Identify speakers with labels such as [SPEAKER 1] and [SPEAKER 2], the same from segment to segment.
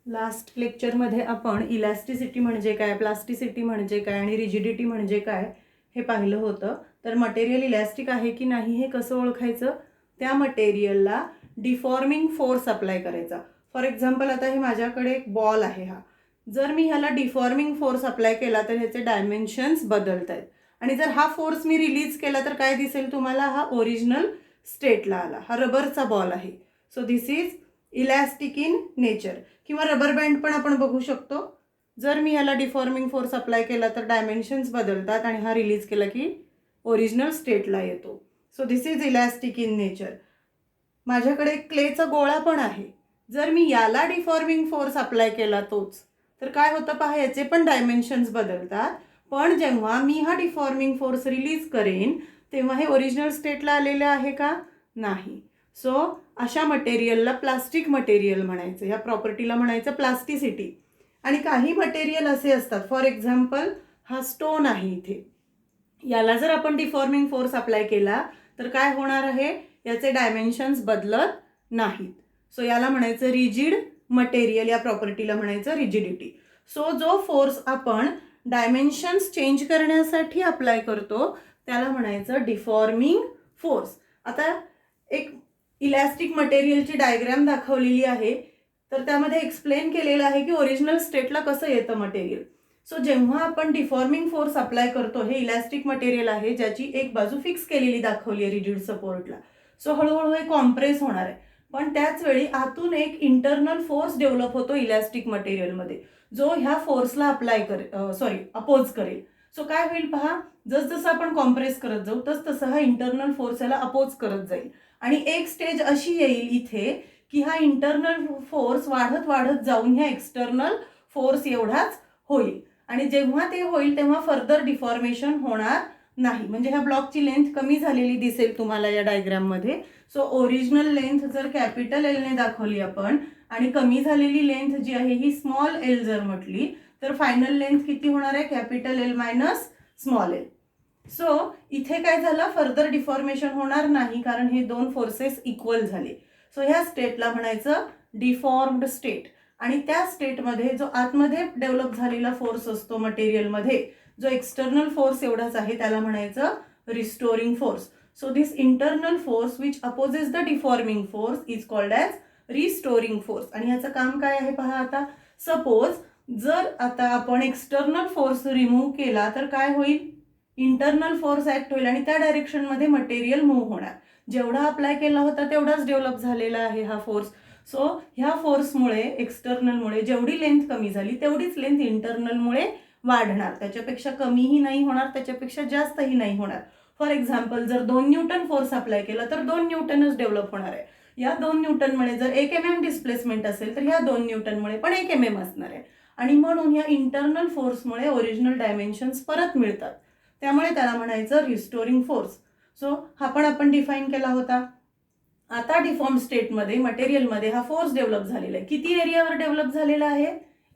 [SPEAKER 1] Last लेक्चरमध्ये आपण elasticity म्हणजे काय, प्लास्टिसिटी म्हणजे काय आणि रिजिडिटी म्हणजे काय हे पाहिलं होतं. तर मटेरियल इलॅस्टिक आहे की नाही हे कसं ओळखायचं, त्या मटेरियलला डिफॉर्मिंग फोर्स अप्लाय करायचा. फॉर एक्झाम्पल आता हे माझ्याकडे एक बॉल आहे, हा जर मी ह्याला डिफॉर्मिंग फोर्स अप्लाय केला तर ह्याचे डायमेन्शन्स बदलत आहेत. आणि जर हा फोर्स मी रिलीज केला तर काय दिसेल तुम्हाला, हा ओरिजिनल स्टेटला आला. हा रबरचा बॉल आहे. So this is elastic in nature. किंवा रबर बँड पण आपण बघू शकतो. जर मी ह्याला डिफॉर्मिंग फोर्स अप्लाय केला तर डायमेन्शन्स बदलतात आणि हा रिलीज केला की ओरिजिनल स्टेटला येतो. So this is elastic in nature. माझ्याकडे क्लेचा गोळा पण आहे. जर मी याला डिफॉर्मिंग फोर्स अप्लाय केला तोच, तर काय होतं पहा, याचे पण डायमेन्शन्स बदलतात. पण जेव्हा मी हा डिफॉर्मिंग फोर्स रिलीज करेन तेव्हा हे ओरिजिनल स्टेटला आलेलं आहे का, नाही. सो अशा मटेरियलला प्लास्टिक मटेरियल म्हणायचं. या प्रॉपर्टीला म्हणायचं प्लास्टिसिटी. आणि काही मटेरियल असे असतात, फॉर एक्झाम्पल हा स्टोन आहे इथे, याला जर आपण डिफॉर्मिंग फोर्स अप्लाय केला तर काय होणार आहे, याचे डायमेन्शन्स बदलत नाहीत. सो याला म्हणायचं रिजिड मटेरियल. या प्रॉपर्टीला म्हणायचं रिजिडिटी. सो जो फोर्स आपण डायमेन्शन्स चेंज करण्यासाठी अप्लाय करतो त्याला म्हणायचं डिफॉर्मिंग फोर्स. आता एक इलॅस्टिक मटेरियलची डायग्राम दाखवलेली आहे, तर त्यामध्ये एक्सप्लेन केलेलं आहे की ओरिजिनल स्टेटला कसं येतं मटेरियल. सो जेव्हा आपण डिफॉर्मिंग फोर्स अप्लाय करतो, हे इलॅस्टिक मटेरियल आहे ज्याची एक बाजू फिक्स केलेली दाखवली आहे रिजिड सपोर्टला. सो हळूहळू हे कॉम्प्रेस होणार आहे. पण त्याच वेळी आतून एक इंटरनल फोर्स डेव्हलप होतो इलॅस्टिक मटेरियलमध्ये, जो ह्या फोर्सला अपोज करेल. सो काय होईल पहा, जसजसं आपण कॉम्प्रेस करत जाऊ तसतसं हा इंटरनल फोर्स याला अपोज करत जाईल. आणि एक स्टेज अशी येईल इथे की हा इंटरनल फोर्स वाढत वाढत जाऊन ह्या एक्सटर्नल फोर्स एवढाच होईल. आणि जेव्हा ते होईल तेव्हा फर्दर डिफॉर्मेशन होणार नाही. म्हणजे ह्या ब्लॉकची लेंथ कमी झालेली दिसेल तुम्हाला या डायग्राममध्ये. सो ओरिजिनल लेंथ जर कॅपिटल एलने दाखवली आपण आणि कमी झालेली लेंथ जी आहे ही स्मॉल एल जर म्हटली, तर फायनल लेंथ किती होणार आहे, capital L minus small L. So इथे काय झालं, फर्दर डिफॉर्मेशन होणार नाही कारण हे दोन फोर्सेस इक्वल झाले. सो ह्या स्टेटला म्हणायचं डिफॉर्म्ड स्टेट. आणि त्या स्टेटमध्ये जो आतमध्ये डेव्हलप झालेला फोर्स असतो मटेरियलमध्ये, जो एक्सटर्नल फोर्स एवढाच आहे, त्याला म्हणायचं restoring force. So this internal force which opposes the deforming force is called as restoring force. आणि याचं काम काय आहे पहा. आता सपोज जर आता आपण एक्सटर्नल फोर्स रिमूव्ह केला तर काय होईल, इंटरनल फोर्स ऍक्ट होईल आणि त्या डायरेक्शनमध्ये मटेरियल मूव्ह होणार. जेवढा अप्लाय केला होता तेवढाच डेव्हलप झालेला आहे हा फोर्स. सो ह्या फोर्समुळे एक्सटर्नलमुळे जेवढी लेंथ कमी झाली तेवढीच लेंथ इंटरनलमुळे वाढणार. त्याच्यापेक्षा कमीही नाही होणार, त्याच्यापेक्षा जास्तही नाही होणार. फॉर एक्झाम्पल जर 2 न्यूटन फोर्स अप्लाय केला तर 2 न्यूटनच डेव्हलप होणार आहे. या 2 न्यूटनमुळे जर 1 mm डिस्प्लेसमेंट असेल तर ह्या 2 न्यूटनमुळे पण 1 mm असणार आहे. आणि म्हणून या इंटरनल फोर्समुळे ओरिजिनल डायमेन्शन्स परत मिळतात. त्यामुळे त्याला म्हणायचं रिस्टोरिंग फोर्स. सो हा पण आपण डिफाईन केला होता. आता डिफॉर्म स्टेटमध्ये मटेरियलमध्ये हा फोर्स डेव्हलप झालेला आहे. किती एरियावर डेव्हलप झालेला आहे,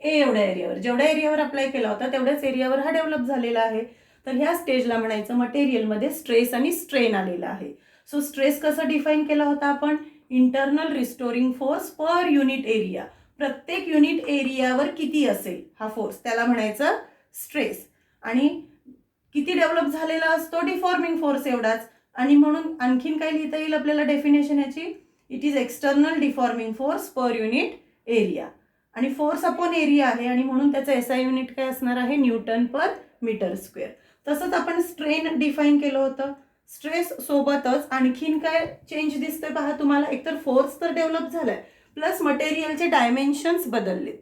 [SPEAKER 1] ए एवढ्या एरियावर. जेवढ्या एरियावर अप्लाय केला होता तेवढ्याच एरियावर हा डेव्हलप झालेला आहे. तर ह्या स्टेजला म्हणायचं मटेरियलमध्ये स्ट्रेस आणि स्ट्रेन आलेला आहे. सो स्ट्रेस कसं डिफाईन केला होता आपण, internal restoring force per unit area. प्रत्येक युनिट एरियावर किती असेल हा फोर्स, त्याला म्हणायचं स्ट्रेस. आणि किती डेव्हलप झालेला असतो, डिफॉर्मिंग फोर्स एवढाच. आणि म्हणून आणखीन काय लिहिता येईल आपल्याला डेफिनेशन याची, it is external deforming force per unit area. आणि फोर्स अपॉन एरिया आहे आणि म्हणून त्याचं एसआय युनिट काय असणार आहे, न्यूटन पर मीटर स्क्वेअर. तसंच आपण स्ट्रेन डिफाईन केलं होतं. स्ट्रेस सोबतच आणखीन काय चेंज दिसतोय पहा तुम्हाला, एकतर फोर्स तर डेव्हलप झालाय प्लस मटेरियलचे डायमेन्शन्स बदलले.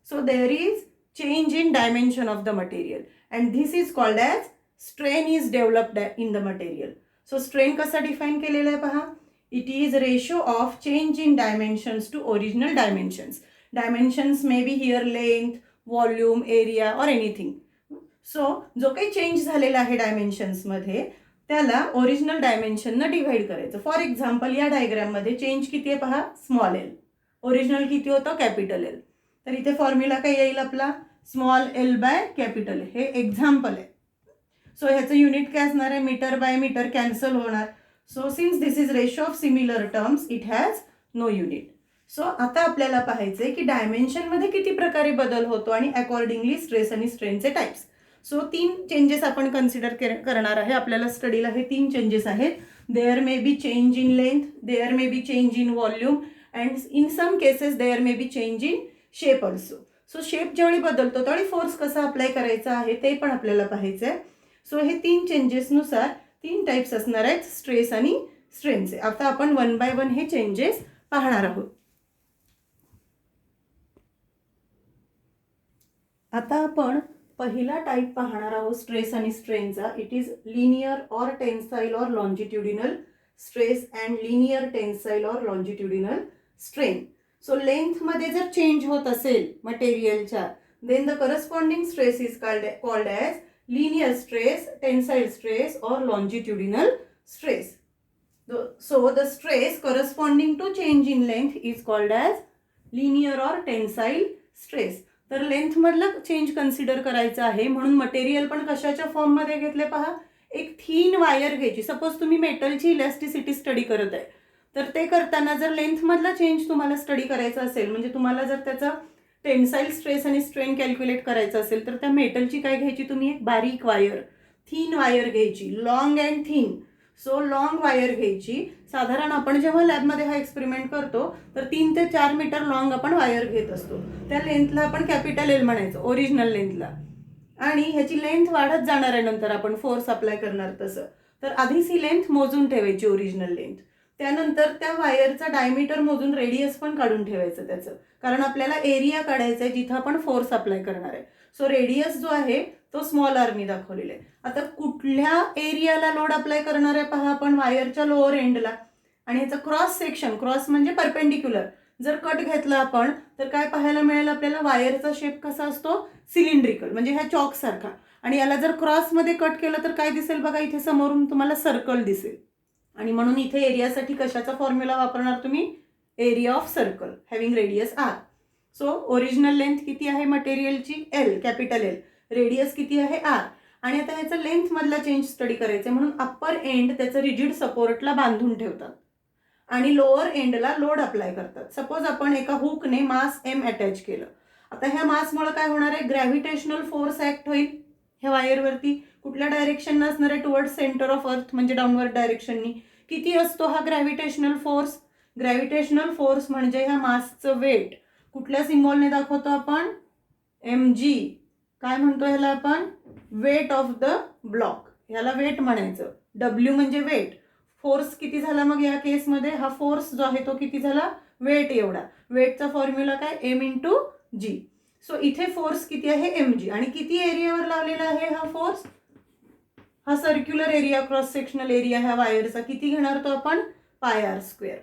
[SPEAKER 1] So there is change in dimension of the material and this is called as strain is developed in the material. So strain कसा डिफाईन केलेला आहे पहा, it is ratio of change in dimensions to original dimensions. Dimensions may be here length, volume, area or anything. So जो काही change झालेला आहे डायमेन्शन्समध्ये त्याला ओरिजिनल डायमेन्शननं डिव्हाइड करायचं. फॉर एक्झाम्पल या डायग्राममध्ये चेंज किती आहे पहा, स्मॉल एल. ओरिजिनल किती होतं, कॅपिटल एल. तर इथे फॉर्म्युला काय येईल आपला, स्मॉल एल बाय कॅपिटल. हे एक्झाम्पल आहे. सो ह्याचं युनिट काय असणार आहे, मीटर बाय मीटर कॅन्सल होणार. So since this is ratio of similar terms it has no unit. So आता आपल्याला पाहायचंय की डायमेन्शनमध्ये किती प्रकारे बदल होतो आणि अकॉर्डिंगली स्ट्रेस आणि स्ट्रेनचे टाइप्स. सो 3 चेंजेस आपण कन्सिडर करणार आहे. आपल्याला स्टडीला हे 3 चेंजेस आहेत. There may be change in length, there may be change in volume and in some cases there may be change in shape also. So shape ज्यावेळी बदलतो त्यावेळी फोर्स कसा अप्लाय करायचा आहे ते पण आपल्याला पाहायचं आहे. सो हे 3 चेंजेसनुसार 3 टाइप्स असणार आहेत स्ट्रेस आणि स्ट्रेनचे. आता आपण 1 बाय 1 हे चेंजेस पाहणार आहोत. आता आपण पहिला टाइप पाहणार आहोत स्ट्रेस आणि स्ट्रेनचा. It is linear or tensile or longitudinal stress and linear tensile or longitudinal strain. So लेंथमध्ये जर चेंज होत असेल मटेरियलच्या, then the corresponding stress is called as linear stress, tensile stress or longitudinal stress. So the stress corresponding to change in length is called as linear or tensile stress. तर length मधलं change consider करायचं आहे म्हणून material पण कशाच्या फॉर्ममध्ये घेतले पहा. एक थीन वायर घ्यायची. सपोज तुम्ही मेटलची इलॅस्टिसिटी स्टडी करत आहे तर ते करताना जर लेंथमधला चेंज तुम्हाला स्टडी करायचा असेल म्हणजे तुम्हाला जर त्याचा टेन्साईल स्ट्रेस आणि स्ट्रेन कॅल्क्युलेट करायचं असेल तर त्या मेटलची काय घ्यायची तुम्ही, एक बारीक वायर, थीन वायर घ्यायची, long and thin. So long wire घ्यायची. साधारण आपण जेव्हा लॅबमध्ये हा एक्सपेरिमेंट करतो तर 3 ते 4 मीटर लॉंग आपण वायर घेत असतो. त्या लेंथला आपण कॅपिटल एल म्हणायचं, ओरिजिनल लेंथला. आणि ह्याची लेंथ वाढत जाणार आहे नंतर आपण फोर्स अप्लाय करणार तसं. तर आधीच ही लेंथ मोजून ठेवायची, ओरिजिनल लेंथ. त्यानंतर त्या वायरचा डायमीटर मोजून रेडियस पण काढून ठेवायचं त्याचं, कारण आपल्याला एरिया काढायचा आहे जिथं आपण फोर्स अप्लाय करणार आहे. सो रेडियस जो आहे तो स्मॉल आरनी दाखवलेला आहे. आता कुठल्या एरियाला लोड अप्लाय करणार आहे पहा आपण, वायरच्या लोअर एंडला. आणि ह्याचं क्रॉस सेक्शन, क्रॉस म्हणजे परपेंडिक्युलर, जर कट घेतला आपण तर काय पाहायला मिळेल आपल्याला, वायरचा शेप कसा असतो, सिलेंड्रिकल, म्हणजे ह्या चॉक सारखा. आणि याला जर क्रॉसमध्ये कट केलं तर काय दिसेल बघा, इथे समोरून तुम्हाला सर्कल दिसेल. आणि म्हणून इथे एरियासाठी कशाचा फॉर्म्युला वापरणार तुम्ही, area of circle having radius R. So original length किती आहे मटेरियलची, एल, कॅपिटल एल. रेडियस किती आहे, आर. आणि आता ह्याचा लेंथ मधला चेंज स्टडी करायचा म्हणून अप्पर एंड त्याचं रिजिड सपोर्टला बांधून ठेवतात आणि लोअर एंडला लोड अप्लाय करतात. सपोज आपण एका हुकने मास एम अटॅच केलं. आता ह्या मासमुळे काय होणार आहे, ग्रॅव्हिटेशनल फोर्स ऍक्ट होईल ह्या वायरवरती. कुठल्या डायरेक्शन असणार आहे, टुवर्ड सेंटर ऑफ अर्थ म्हणजे डाऊनवर्ड डायरेक्शननी. किती असतो हा ग्रॅव्हिटेशनल फोर्स, ग्रॅव्हिटेशनल फोर्स म्हणजे ह्या मासचं वेट कुठल्या सिम्बॉलने दाखवतो आपण, mg. काय म्हणतो ह्याला आपण, वेट ऑफ द ब्लॉक, ह्याला वेट म्हणायचं. w म्हणजे वेट. फोर्स किती झाला मग या केसमध्ये, हा फोर्स जो आहे तो किती झाला, वेट एवढा. वेटचा फॉर्म्युला काय, m इंटू g. सो इथे फोर्स किती आहे, mg. आणि किती एरियावर लावलेला आहे हा फोर्स, हा circular area, cross sectional area ह्या वायरचा किती घेणार तो आपण, πr².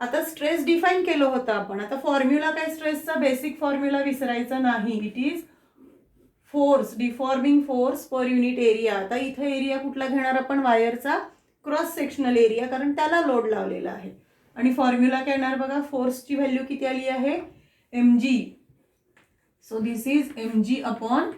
[SPEAKER 1] आता स्ट्रेस डिफाईन केलं होतं आपण. आता फॉर्म्युला काय स्ट्रेसचा, बेसिक फॉर्म्युला विसरायचा नाही. It is force, deforming force per unit area. आता इथे एरिया कुठला घेणार आपण, वायरचा क्रॉस सेक्शनल एरिया, कारण त्याला लोड लावलेला आहे. आणि फॉर्म्युला काय येणार बघा, फोर्सची व्हॅल्यू किती आली आहे, mg. So this is mg upon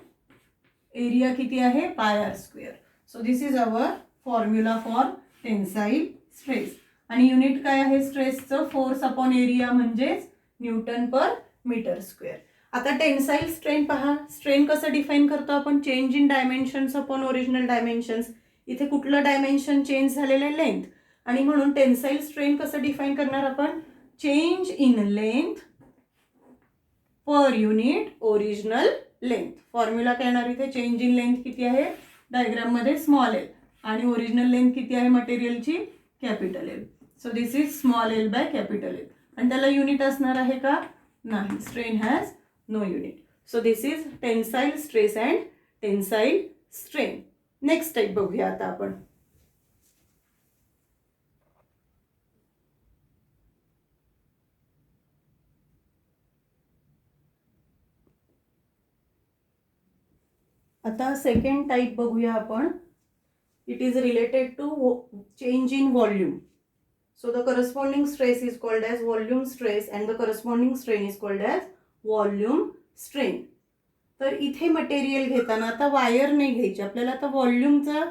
[SPEAKER 1] area किती आहे, πr². So this is our formula for tensile stress. आणि युनिट काय आहे स्ट्रेसचं, फोर्स अपॉन एरिया म्हणजेच न्यूटन पर मीटर स्क्वेअर. आता टेन्साईल स्ट्रेन पहा. स्ट्रेन कसं डिफाईन करतो आपण, change in dimensions upon original dimensions. इथे कुठलं डायमेन्शन चेंज झालेलं आहे, लेंथ. आणि म्हणून टेन्साईल स्ट्रेन कसं डिफाईन करणार आपण, change in length per unit original length. Formula काय येणार इथे, चेंज इन लेंथ किती आहे डायग्राम मध्ये, स्मॉल एल. आणि ओरिजिनल लेंथ किती आहे मटेरियलची, capital L. So this is small L by capital L. आणि त्याला युनिट असणार आहे का, नाही. Strain has no unit. So this is tensile stress and tensile strain. Next type बघूया आता आपण. आता सेकंड टाइप बघूया आपण. It is related to change in volume. So the corresponding stress is called as volume stress and the corresponding strain is called as volume strain. तर इथे material घेताना आता वायर नाही घ्यायची आपल्याला, आता व्हॉल्यूमचा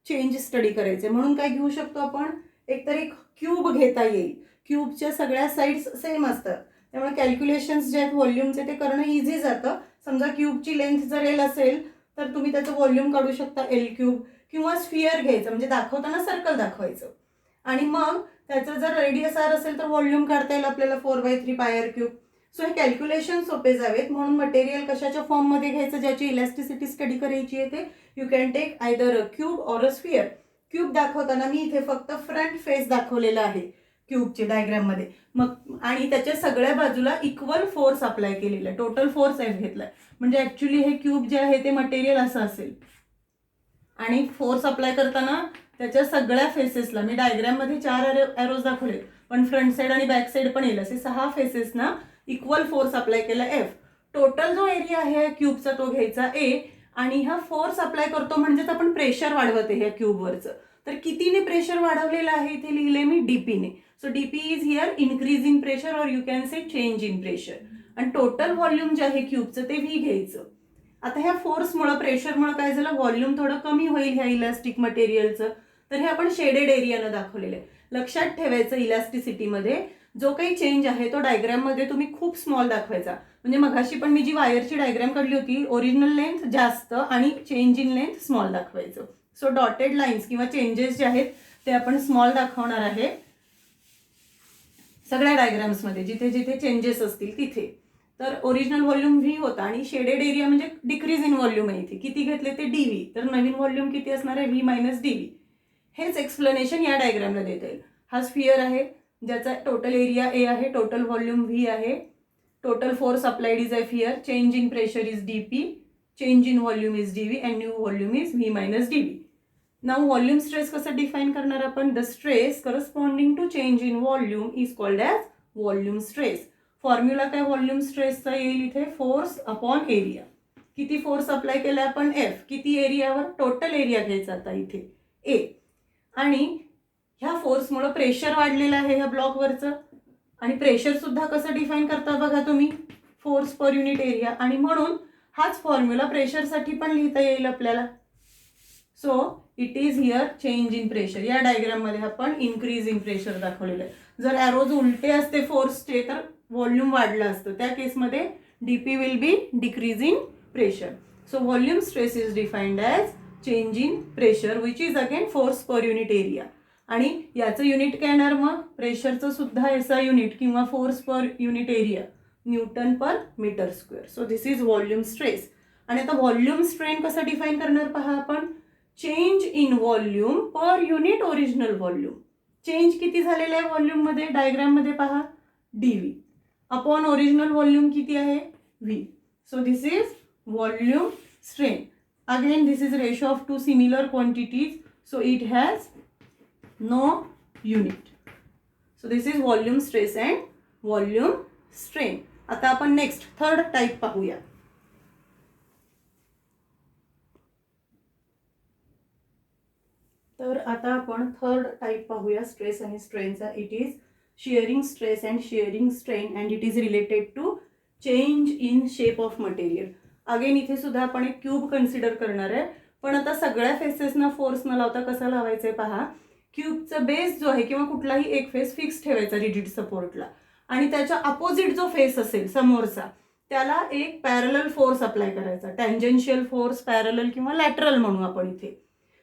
[SPEAKER 1] चेंज स्टडी करायचे म्हणून काय घेऊ शकतो आपण, एकतर एक क्यूब घेता येईल. क्यूबच्या सगळ्या साईड्स सेम असतात त्यामुळे कॅल्क्युलेशन्स जे आहेत व्हॉल्यूमचे ते करणं इझी जातं. समजा क्यूबची लेंथ जर एल असेल तर तुम्ही त्याचं व्हॉल्यूम काढू शकता एल क्यूब, किंवा स्फिअर घ्यायचं म्हणजे दाखवताना सर्कल दाखवायचं, आणि मग त्याचं जर रेडियस आर असेल तर व्हॉल्यूम काढता येईल आपल्याला 4/3 पाय आर क्यूब. सो हे कॅल्क्युलेशन सोपे जावेत म्हणून मटेरियल कशाच्या फॉर्ममध्ये घ्यायचं ज्याची इलॅस्टिसिटी स्टडी करायची आहे ते you can take either a cube or a sphere. Cube दाखवताना मी इथे फक्त फ्रंट फेस दाखवलेला आहे क्यूबच्या डायग्राममध्ये, मग आणि त्याच्या सगळ्या बाजूला इक्वल फोर्स अप्लाय केलेला आहे, टोटल फोर्स एफ घेतलाय. म्हणजे ऍक्च्युली हे क्यूब जे आहे ते मटेरियल असं असेल, आणि फोर्स अप्लाय करताना त्याच्या सगळ्या फेसेसला मी डायग्राममध्ये 4 एरोज दाखवले, पण फ्रंट साईड आणि बॅक साईड पण येईल, असे 6 फेसेसना इक्वल फोर्स अप्लाय केला एफ. टोटल जो एरिया आहे क्यूबचा तो घ्यायचा ए, आणि हा फोर्स अप्लाय करतो म्हणजेच आपण प्रेशर वाढवते ह्या क्यूबवरचं. तर कितीने प्रेशर वाढवलेलं आहे इथे लिहिले मी डीपीने. So DP is here increase in pressure or you can say change in pressure. आणि टोटल व्हॉल्यूम जे आहे क्यूबचं ते व्ही घ्यायचं. आता ह्या फोर्समुळे प्रेशरमुळे काय झालं, व्हॉल्यूम थोडं कमी होईल ह्या इलास्टिक मटेरियलचं. तर हे आपण शेडेड एरियानं दाखवलेलं आहे. लक्षात ठेवायचं इलास्टिसिटीमध्ये जो काही चेंज आहे तो डायग्राममध्ये तुम्ही खूप स्मॉल दाखवायचा. म्हणजे मगाशी पण मी जी वायरची डायग्राम काढली होती, ओरिजिनल लेंथ जास्त आणि चेंज इन लेंथ स्मॉल दाखवायचं. सो डॉटेड लाईन्स किंवा चेंजेस जे आहेत ते आपण स्मॉल दाखवणार आहे सगळ्या डायग्राम्समध्ये, जिथे जिथे चेंजेस असतील तिथे. तर ओरिजिनल व्हॉल्यूम व्ही होता आणि शेडेड एरिया म्हणजे डिक्रीज इन व्हॉल्यूम आहे इथे. किती घेतले ते डीव्ही, तर नवीन व्हॉल्यूम किती असणार आहे व्ही मायनस डीव्ही. हेच एक्सप्लेनेशन या डायग्रामला देता येईल. हा स्फिअर आहे ज्याचा टोटल एरिया ए आहे, टोटल व्हॉल्यूम व्ही आहे, total force applied is F here, change in pressure is DP, change in volume is DV and new volume is V minus DV. Now volume stress कसं define करणार आपण, the stress corresponding to change in volume is called as volume stress. Formula काय volume स्ट्रेसचा येईल इथे, force upon area. किती force apply केला आपण एफ, किती एरियावर, टोटल एरिया घ्यायचा आता इथे ए. आणि ह्या फोर्समुळे प्रेशर वाढलेलं आहे ह्या ब्लॉकवरचं, आणि प्रेशर सुद्धा कसं डिफाइन करता बघा तुम्ही, फोर्स पर युनिट एरिया. आणि म्हणून हाच फॉर्म्युला प्रेशरसाठी पण लिहिता येईल आपल्याला. So it is here change in pressure. या डायग्राममध्ये आपण इन्क्रीज इन प्रेशर दाखवलेलं आहे. जर ॲरोज उलटे असते फोर्सचे तर व्हॉल्यूम वाढलं असतं, त्या केसमध्ये DP will be decrease in pressure. So volume stress is defined as change in pressure which is again force per unit area. आणि याचं युनिट काय येणार मग, प्रेशरचं सुद्धा एसआय युनिट किंवा force per unit area newton per metre square. So this is volume stress. आणि आता व्हॉल्यूम स्ट्रेन कसं डिफाइन करणार पहा आपण, change in volume per unit original volume. Change किती झालेलं आहे व्हॉल्यूममध्ये डायग्राममध्ये पहा, डीव्ही अपॉन ओरिजिनल व्हॉल्यूम किती आहे V. So this is volume strain. Again this is ratio of two similar quantities, so it has no unit. So this is volume stress and volume strain. आता आपण next third type पाहूया. तर आता आपण third type पाहूया stress आणि स्ट्रेनचा. It is shearing stress and shearing strain and it is related to change in shape of material. Again इथे सुद्धा आपण एक क्यूब कन्सिडर करणार आहे, पण आता सगळ्या फेसेसना फोर्स न लावता कसा लावायचा आहे पहा. क्यूबचा बेस जो आहे किंवा कुठलाही एक फेस फिक्स ठेवायचा रिजिड सपोर्टला, आणि त्याच्या अपोजिट जो फेस असेल समोरचा त्याला एक पॅरलल फोर्स अप्लाय करायचा, टँजेन्शियल फोर्स, पॅरलल किंवा लॅटरल म्हणू आपण इथे.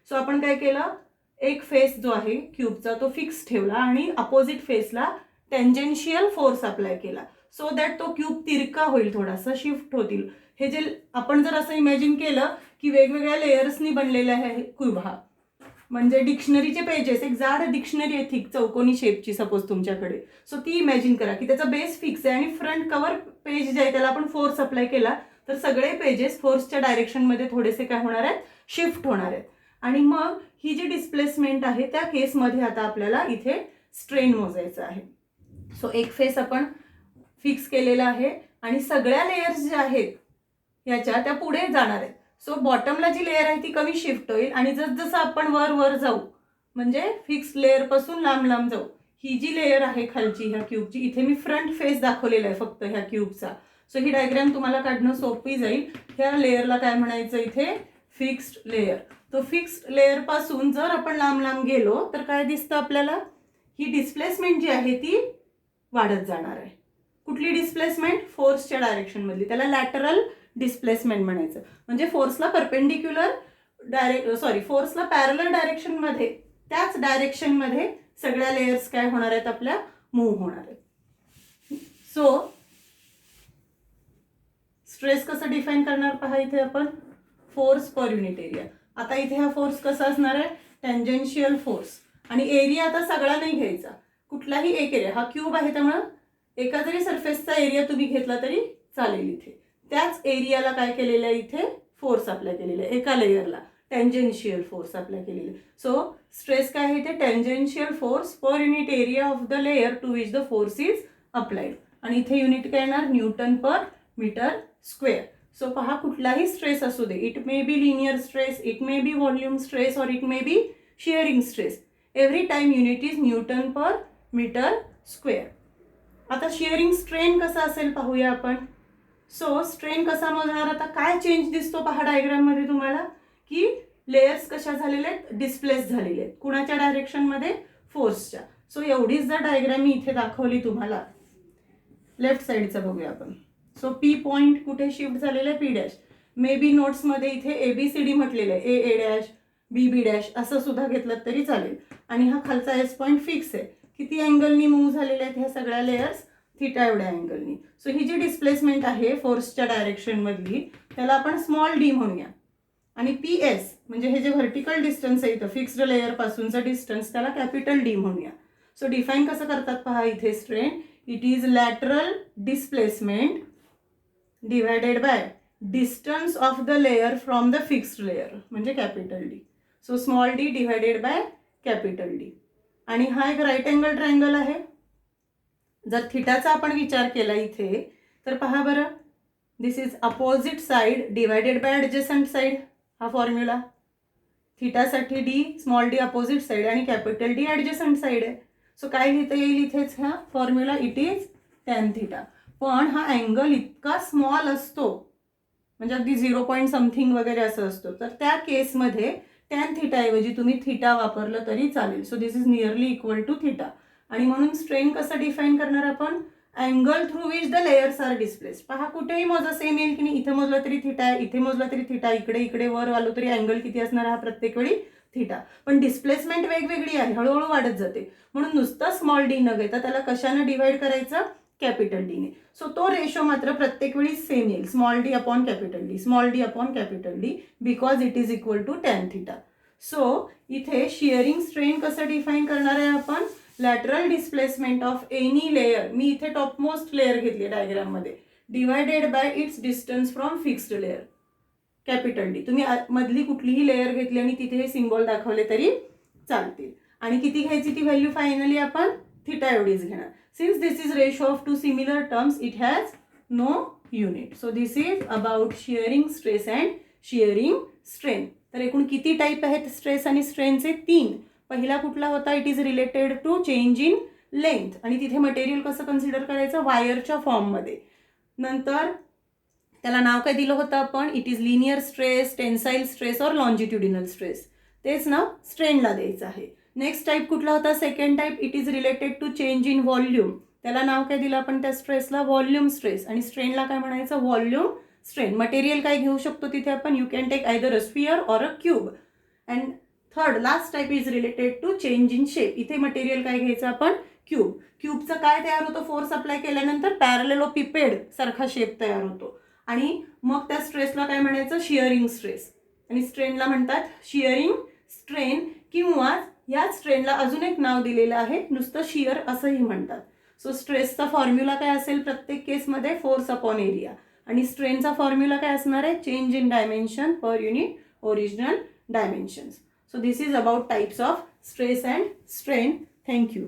[SPEAKER 1] सो आपण काय केलं, एक फेस जो आहे क्यूबचा तो फिक्स ठेवला आणि अपोजिट फेसला टेंजेन्शियल फोर्स अप्लाय केला, सो दॅट तो क्यूब तिरका होईल, थोडासा शिफ्ट होतील. हे जे आपण जर असं इमॅजिन केलं की वेगवेगळ्या लेयर्सनी बनलेला आहे क्यूब हा, म्हणजे डिक्शनरीचे पेजेस, एक जाड डिक्शनरी आहे थिक चौकोनी शेपची सपोज तुमच्याकडे. सो ती इमॅजिन करा की त्याचा बेस फिक्स आहे आणि फ्रंट कव्हर पेज जे आहे त्याला आपण फोर्स अप्लाय केला, तर सगळे पेजेस फोर्सच्या डायरेक्शनमध्ये थोडेसे काय होणार आहेत, शिफ्ट होणार आहेत. आणि मग ही जी डिस्प्लेसमेंट आहे त्या केसमध्ये आता आपल्याला इथे स्ट्रेन मोजायचं आहे. सो एक फेस आपण फिक्स केलेला आहे आणि सगळ्या लेयर्स ज्या आहेत याच्या त्या पुढे जाणार आहेत. सो बॉटमला जी लेयर आहे ती कमी शिफ्ट होईल आणि जसं आपण वर वर जाऊ म्हणजे फिक्स लेयर पासून लांब लांब जाऊ. ही जी लेयर आहे खालची ह्या क्यूबची, इथे मी फ्रंट फेस दाखवलेला आहे फक्त ह्या क्यूबचा. सो ही डायग्राम तुम्हाला काढणं सोपी जाईल. ह्या लेयरला काय म्हणायचं इथे, फिक्स्ड लेयर. तो फिक्स्ड लेयर पासून जर आपण लांब लांब गेलो तर काय दिसतं आपल्याला, ही डिस्प्लेसमेंट जी आहे ती वाढत जाणार आहे. कुठली डिस्प्लेसमेंट? फोर्सच्या डायरेक्शनमधली, त्याला लॅटरल डिस्प्लेसमेंट म्हणायचं. म्हणजे फोर्सला फोर्सला पॅरलल डायरेक्शनमध्ये, त्याच डायरेक्शनमध्ये सगळ्या लेयर्स काय होणार आहेत आपल्या? मूव्ह होणार आहेत. सो स्ट्रेस कसं डिफाईन करणार पहा इथे आपण, फोर्स पर युनिट एरिया. आता इथे हा फोर्स कसा असणार आहे? Tangential force. आणि एरिया आता सगळा नाही घ्यायचा, कुठलाही एक एरिया. हा क्यूब आहे त्यामुळं एका जरी सरफेसचा एरिया तुम्ही घेतला तरी चालेल. इथे त्याच एरियाला काय केलेलं आहे? इथे फोर्स अप्लाय केलेला आहे, एका लेयरला टेंजेन्शियल फोर्स अप्लाय केलेले. सो स्ट्रेस काय आहे? इथे tangential force per unit area of the layer to which the force is applied. आणि इथे युनिट काय येणार? Newton per metre square. So पहा, कुठलाही स्ट्रेस असू दे, it may be linear stress, it may be volume stress, और it may be shearing stress. Every time unit is newton per metre square. आता शिअरिंग स्ट्रेन कसा असेल पाहूया आपण. सो स्ट्रेन कसा मोजणार? आता काय चेंज दिसतो पहा डायग्राम मध्ये तुम्हाला, की लेयर्स कशा झालेल्या आहेत? डिस्प्लेस झालेले आहेत. कुणाच्या डायरेक्शनमध्ये? फोर्सच्या. सो एवढीच जर डायग्राम मी इथे दाखवली तुम्हाला, लेफ्ट साईडचा बघूया आपण. सो पी पॉइंट कुठे शिफ्ट झालेलं आहे? P dash. मे बी नोट्समध्ये इथे ABCD म्हटलेलं आहे, A डॅश, B डॅश असं सुद्धा घेतलं तरी चालेल. आणि हा खालचा S पॉइंट फिक्स आहे. किती अँगलनी मूव्ह झालेले आहेत ह्या सगळ्या लेयर्स? थिटा एवढ्या अँगलनी. सो ही जी डिस्प्लेसमेंट आहे फोर्सच्या डायरेक्शन मधली, त्याला आपण स्मॉल डी म्हणूया. आणि PS म्हणजे हे जे व्हर्टिकल डिस्टन्स आहे इथं फिक्स्ड लेयर पासूनचं डिस्टन्स, त्याला कॅपिटल D म्हणूया. सो डिफाईन कसं करतात पहा इथे strain. It is lateral displacement divided by distance of the layer from the fixed layer, म्हणजे capital D. So small d divided by capital D. आणि हा एक राईट अँगल ट्रायंगल आहे. जर थिटाचा आपण विचार केला इथे तर पहा बरं, this is opposite side divided by adjacent side. हा फॉर्म्युला थिटासाठी D small d opposite side आणि कॅपिटल D ॲडजसंट साइड आहे. सो काय लिहिता येईल इथेच हा formula? It is tan theta. पण हा अँगल इतका स्मॉल असतो, म्हणजे अगदी 0 पॉईंट समथिंग वगैरे असं असतो, तर त्या केसमध्ये टॅन थिटाऐवजी तुम्ही थिटा वापरलं तरी चालेल. So this is nearly equal to theta. आणि म्हणून स्ट्रेन कसं डिफाईन करणार आपण? Angle through which the layers are displaced. पहा, कुठेही मोजा सेम येईल की नाही. इथे मोजला तरी थिटा आहे, इथे मोजला तरी थिटा, इकडे वर आलो तरी अँगल किती असणार? हा प्रत्येक वेळी थिटा. पण डिस्प्लेसमेंट वेगवेगळी आहे, हळूहळू वाढत जाते. म्हणून नुसतं स्मॉल d न घेता त्याला कशानं डिवाइड करायचं? कॅपिटल D ने. सो तो रेशो मात्र प्रत्येक वेळी सेम येईल, small d upon capital D, small d upon capital D, because it is equal to tan theta. So इथे शिअरिंग स्ट्रेन कसं डिफाईन करणार आहे आपण? Lateral displacement of any layer, मी इथे टॉपमोस्ट लेयर घेतली डायग्राम मध्ये, divided by its distance from fixed layer capital D. तुम्ही मधली कुठलीही लेयर घेतली आणि तिथे हे सिम्बॉल दाखवले तरी चालतील. आणि किती घ्यायची ती व्हॅल्यू? फायनली आपण थिटा एवढीच घेणार. Since this is ratio of two similar terms, it has no unit. So this is about shearing stress and shearing strain. तर एकूण किती टाईप आहेत स्ट्रेस आणि स्ट्रेनचे? 3. पहिला कुठला होता? It is related to change in length. आणि तिथे मटेरियल कसं कन्सिडर करायचं? वायरच्या फॉर्ममध्ये. नंतर त्याला नाव काय दिलं होतं आपण? It is linear stress, tensile stress और लॉन्जिट्युडिनल स्ट्रेस. तेच नाव स्ट्रेनला द्यायचं आहे. नेक्स्ट टाईप कुठला होता? Second type, it is related to change in volume. त्याला नाव काय दिलं आपण त्या स्ट्रेसला? Volume stress. आणि स्ट्रेनला काय म्हणायचं? Volume strain. मटेरियल काय घेऊ शकतो तिथे आपण? You can take either a sphere or a cube. And third last type is related to change in shape. इथे मटेरियल काय घ्यायचं आपण? क्यूब. क्यूबचं काय तयार होतं? फोर्स अप्लाय केल्यानंतर पॅरलेलोपिपेड सारखा शेप तयार होतो. आणि मग त्या स्ट्रेसला काय म्हणायचं? Shearing stress. आणि स्ट्रेनला म्हणतात शिअरिंग स्ट्रेन, किंवा या स्ट्रेनला अजून एक नाव दिलेलं आहे, नुसतं शिअर असंही म्हणतात. सो स्ट्रेसचा फॉर्म्युला काय असेल प्रत्येक केसमध्ये? Force upon area. आणि स्ट्रेनचा फॉर्म्युला काय असणार आहे? Change in dimension per unit original dimensions. So this is about types of stress and strain. Thank you.